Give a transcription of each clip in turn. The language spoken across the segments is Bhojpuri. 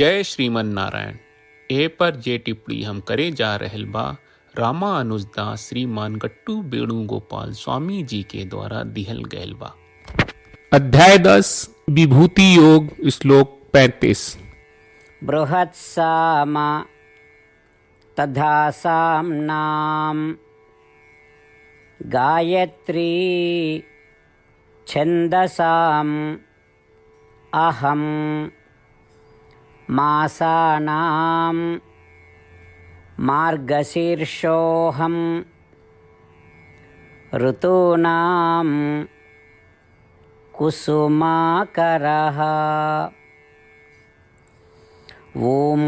जय श्रीमन नारायण। ए पर जे टिप्पणी हम करे जा रहल बा रामानुजदास श्रीमान गट्टू वेणुगोपाल स्वामी जी के द्वारा दिहल गयल बा। अध्याय 10 विभूति योग श्लोक 35। बृहत्साम तथा साम्नाम गायत्री छन्दसाम अहम मासानां मार्गशीर्षोऽहं ऋतूनां कुसुमाकरः। ओम।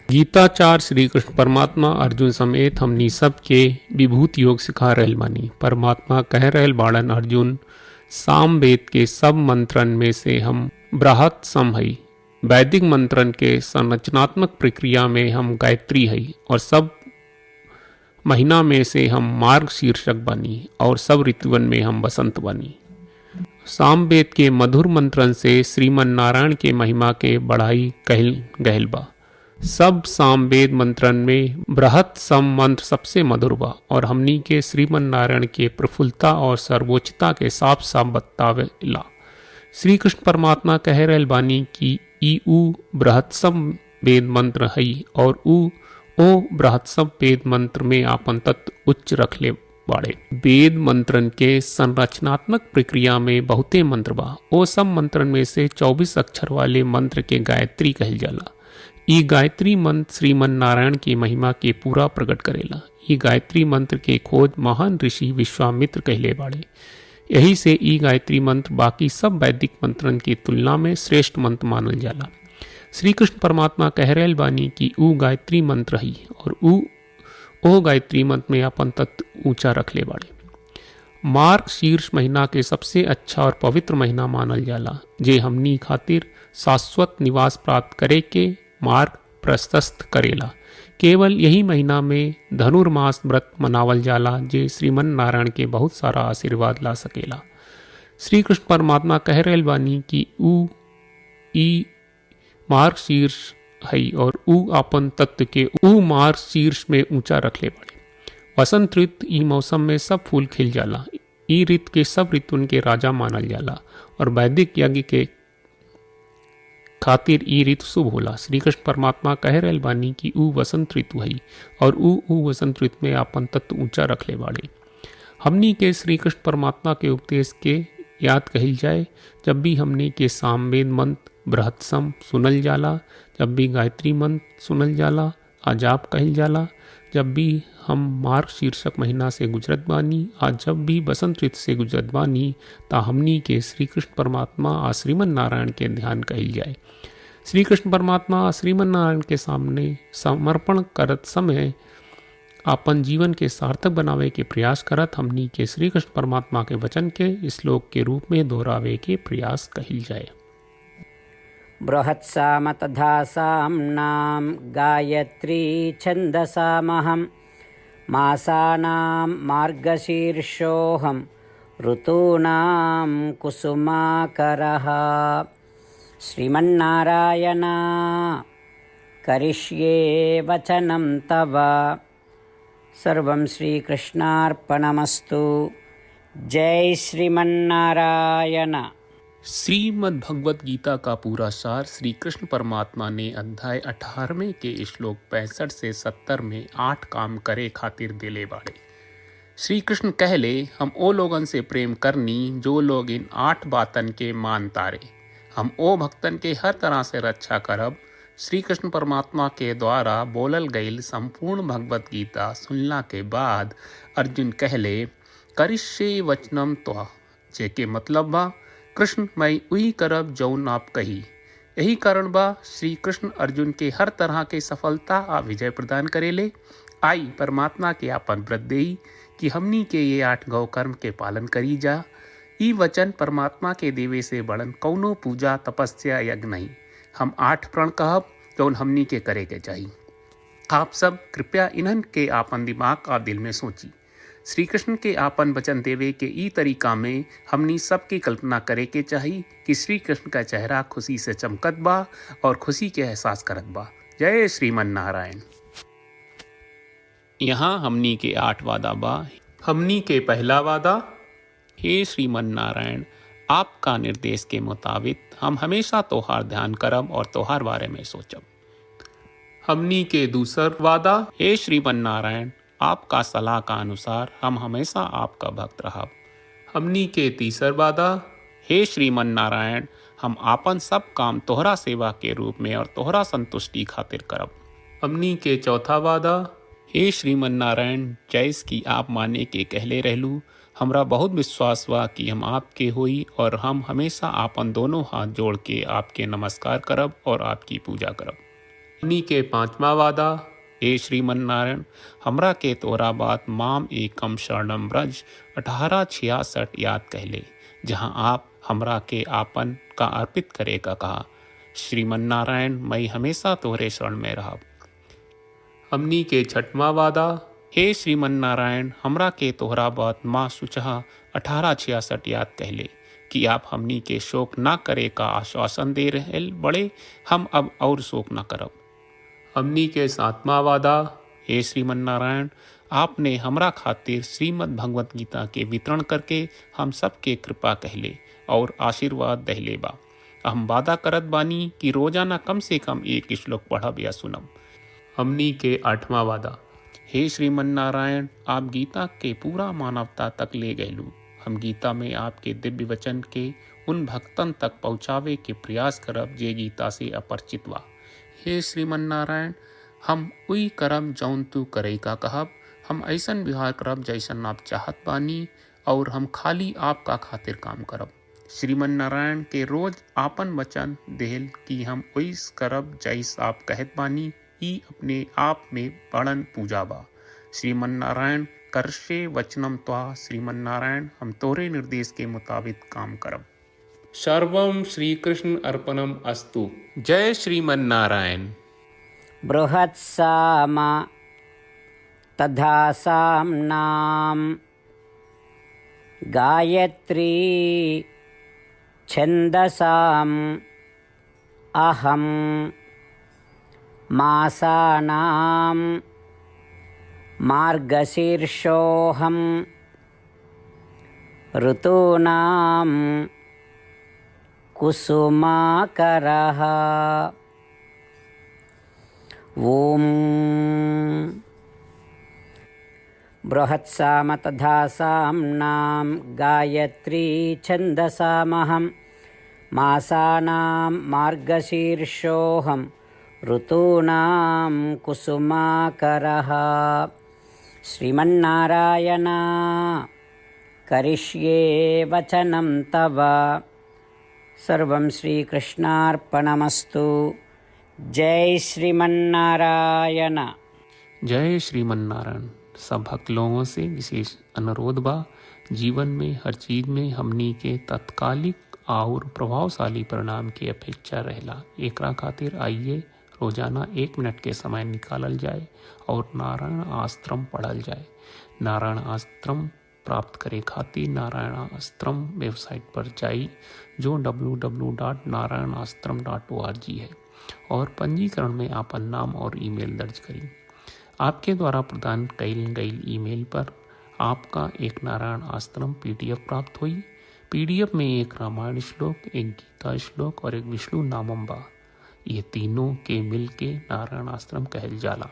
गीताचार्य श्री कृष्ण परमात्मा अर्जुन समेत हमनी सबके विभूति योग सिखा रहल बानी। परमात्मा कह रहल बाड़न, अर्जुन साम वेद के सब मंत्रन में से हम बृहत सम हई। वैदिक मंत्रन के संरचनात्मक प्रक्रिया में हम गायत्री हई और सब महीना में से हम मार्ग शीर्षक बनी और सब ऋतुवन में हम बसंत बनी। सामवेद के मधुर मंत्रन से श्रीमन नारायण के महिमा के बढ़ाई कहल गहल बा। सब सामवेद मंत्रन में बृहत सम मंत्र सबसे मधुर बा और हमनी के श्रीमन नारायण के प्रफुल्लता और सर्वोच्चता के साफ साफ बतावेला। श्री कृष्ण परमात्मा कह रहल बानी कि ई ऊ बृहत्सम वेद मंत्र हई और ओ बृहत्सम वेद मंत्र में आपन तत्व उच्च रखले बाड़े। वेद मंत्रन के संरचनात्मक प्रक्रिया में बहुते मंत्र बा। ओ सब मंत्रन में से 24 अक्षर वाले मंत्र के गायत्री कहल जाला। ई गायत्री मंत्र श्रीमन नारायण की महिमा के पूरा प्रकट करेला। ई गायत्री मंत्र के खोज महान ऋषि विश्वामित्र कहले बाड़े। यही से ई गायत्री मंत्र बाकी सब वैदिक मंत्रन की तुलना में श्रेष्ठ मंत्र मानल जाला। श्री कृष्ण परमात्मा कह रहल बानी कि ऊ गायत्री मंत्र हई और ओ गायत्री मंत्र में अपन तत्व ऊंचा रखले बाड़े। मार्ग शीर्ष महीना के सबसे अच्छा और पवित्र महीना मानल जाला, जे हमनी खातिर शाश्वत निवास प्राप्त करे के मार्ग प्रशस्त करेला। केवल यही महीना में धनुर्मास व्रत मनावल जाला, जे श्रीमन नारायण के बहुत सारा आशीर्वाद ला सकेला। श्री कृष्ण परमात्मा कह रहल बानी कि ऊ ई मार्ग शीर्ष हई और ऊ आपन तत्व के ऊ मार्ग शीर्ष में ऊंचा रखले बाड़े। वसंत ऋतु ई मौसम में सब फूल खिल जाला। ई ऋतु के सब ऋतुन के राजा मानल जाला और वैदिक यज्ञ के खातिर ई ऋतु शुभ होला। श्री कृष्ण परमात्मा कह रहल बानी कि ऊ वसंत ऋतु हई और ऊ वसंत ऋतु में आपन तत्व ऊंचा रखले बाड़े। हमनी के श्री कृष्ण परमात्मा के उपदेश के याद कहिल जाए जब भी हमनी के सामवेद मंत्र बृहत्सम सुनल जाला, जब भी गायत्री मंत्र सुनल जाला, आजाप कहिल जाला, जब भी हम मार्ग शीर्षक महीना से गुजरत बानी, आज जब भी बसंत ऋतु से गुजरत बानी, ता हमनी के श्री कृष्ण परमात्मा आ श्रीमन नारायण के ध्यान कहिल जाए। श्री कृष्ण परमात्मा श्रीमन नारायण के सामने समर्पण करत समय अपन जीवन के सार्थक बनावे के प्रयास करत हमनी के श्री कृष्ण परमात्मा के वचन के श्लोक के रूप में दोहरावे के प्रयास कहिल जाए। बृहत्साम तथा साम्नां गायत्री छन्दसामहं मासानां मार्गशीर्षोऽहं ऋतूनां कुसुमाकरः। श्रीमन्नारायण करिष्ये वचनं तव। सर्वं श्रीकृष्णार्पणमस्तु। जय श्रीमन्नारायण। श्रीमद् भगवत गीता का पूरा सार श्री कृष्ण परमात्मा ने अध्याय 18वें के श्लोक 65 से 70 में 8 काम करे खातिर दिले बाड़े। श्री कृष्ण कहले, हम ओ लोगन से प्रेम करनी जो लोग इन 8 बातन के मान तारे। हम ओ भक्तन के हर तरह से रक्षा करब। श्री कृष्ण परमात्मा के द्वारा बोलल गईल संपूर्ण भगवत गीता सुनला के बाद अर्जुन कहले, करिष्ये वचनम त्वा, जेके मतलब बा कृष्ण मैं उही करब जौन आप कही। यही कारण बा श्री कृष्ण अर्जुन के हर तरह के सफलता आ विजय प्रदान करेले। आई परमात्मा के आपन व्रत देई कि हमनी के ये 8 गौ कर्म के पालन करी जा। ई वचन परमात्मा के देवे से बड़न कौनो पूजा तपस्या यज्ञ नहीं। हम 8 प्रण कहब जौन हमनी के करे के चाहिए। आप सब कृपया इन्हन के आपन दिमाग और दिल में सोची। श्री कृष्ण के आपन वचन देवे के ई तरीका में हमनी सबकी कल्पना करे के चाही कि श्री कृष्ण का चेहरा खुशी से चमकत बा और खुशी के एहसास करत बा। जय श्रीमन नारायण। यहाँ हमनी के 8 वादा बा। हमनी के पहला वादा, हे श्रीमन नारायण, आपका निर्देश के मुताबिक हम हमेशा तोहार ध्यान करब और तोहार बारे में सोचब। हमनी के दूसर वादा, हे श्रीमन नारायण, आपका सलाह का अनुसार हम हमेशा आपका भक्त रहब। हमनी के तीसर वादा, हे श्रीमन नारायण, हम आपन सब काम तोहरा सेवा के रूप में और तोहरा संतुष्टि खातिर करब। हमनी के चौथा वादा, हे श्रीमन नारायण, जैस की आप माने के कहले रहलू, हमरा बहुत विश्वास बा कि हम आपके होई और हम हमेशा आपन दोनों हाथ जोड़ के आपके नमस्कार करब और आपकी पूजा करब। हमनी के पांचवा वादा, हे श्रीमन नारायण, हमरा के तोरा बात माम एकम शरणम ब्रज 1866 याद कहले, जहाँ आप हमरा के आपन का अर्पित करे का कहा। श्रीमन नारायण, मैं हमेशा तोहरे शरण में रहब। हमनी के छठवां वादा, हे श्रीमन नारायण, हमरा के तोहरा बात माँ सुचहा 1866 याद कहले कि आप हमनी के शोक ना करे का आश्वासन दे रहे बड़े, हम अब और शोक ना करब। हमनी के 7वां वादा, हे श्रीमन नारायण, आपने हमरा खातिर श्रीमद् भगवत गीता के वितरण करके हम सबके कृपा कहले और आशीर्वाद दहले बा। हम वादा करत बानी कि रोजाना कम से कम 1 श्लोक पढ़ब या सुनब। हमनी के 8वां वादा, हे श्रीमन नारायण, आप गीता के पूरा मानवता तक ले गयलू। हम गीता में आपके दिव्य वचन के उन भक्तन तक पहुँचावे के प्रयास करब जे गीता से अपरिचित बा। हे श्रीमन नारायण, हम उई करब जौन तू करे का कहब। हम ऐसन व्यवहार करब जैसन आप चाहत बानी और हम खाली आपका खातिर काम करब। श्रीमन नारायण के रोज आपन वचन देहल कि हम ओइस करब जैस आप कहत बानी, ई अपने आप में बड़न पूजा बा। श्रीमन नारायण, करशे वचनम त्वा। श्रीमन नारायण, हम तोरे निर्देश के मुताबिक काम करब। सर्वम श्री कृष्ण अर्पणम अस्तु। जय श्रीमन नारायण। बृहत्साम तथा साम्नाम गायत्री छन्दसाम अहम मासानां मार्गशीर्षोऽहं ऋतूनां कुसुमाकरः। ॐ बृहत्साम तथा साम्नां गायत्री छन्दसामहं मासानां मार्गशीर्षोऽहं ऋतूनां कुसुमाकरः। श्रीमन्नारायण, करिष्ये वचनं तव। सर्वं श्रीकृष्णार्पणमस्तु। जय श्रीमन्नारायण। जय श्रीमन नारायण। सब भक्त लोगों से विशेष अनुरोध बा, जीवन में हर चीज में हमनी के तत्कालिक और प्रभावशाली परिणाम की अपेक्षा रहेला। एकरा खातिर आइए रोजाना 1 मिनट के समय निकालल जाए और नारायण आश्रम पढ़ल जाए। नारायण आश्रम प्राप्त करे खातिर नारायण आश्रम वेबसाइट पर जाई, जो www.narayanashram.org है, और पंजीकरण में आपन नाम और ईमेल दर्ज करी। आपके द्वारा प्रदान कईल गई ईमेल पर आपका एक नारायण आश्रम PDF प्राप्त हुई। PDF में एक रामायण श्लोक, एक गीता श्लोक और एक विष्णु नामम बा। ये तीनों के मिल के नारायण आश्रम कहल जाला।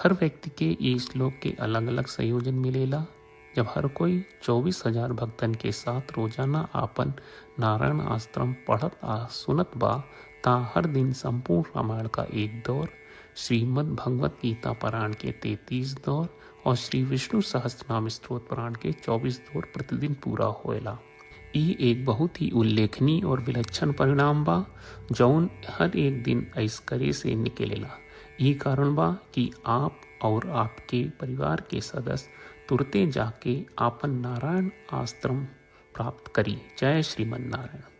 हर व्यक्ति के ये श्लोक के अलग अलग संयोजन मिलेला। जब हर कोई 24,000 भक्तन के साथ रोजाना आपन नारायण आश्रम पढ़त आ सुनत बा, ता हर दिन संपूर्ण रामायण का 1 दौर, श्रीमद् भगवत गीता पारायण के 33 दौर और श्री विष्णु सहस्त्रनाम स्तोत्र पारायण के 24 दौर प्रतिदिन पूरा होएला। ई एक बहुत ही उल्लेखनीय और विलक्षण परिणाम बा, जौन हर एक दिन ऐसकरे से निकलेला। ई कारण बा कि आप और आपके परिवार के सदस्य तुरते जाके आपन नारायण आश्रम प्राप्त करी। जय श्रीमन नारायण।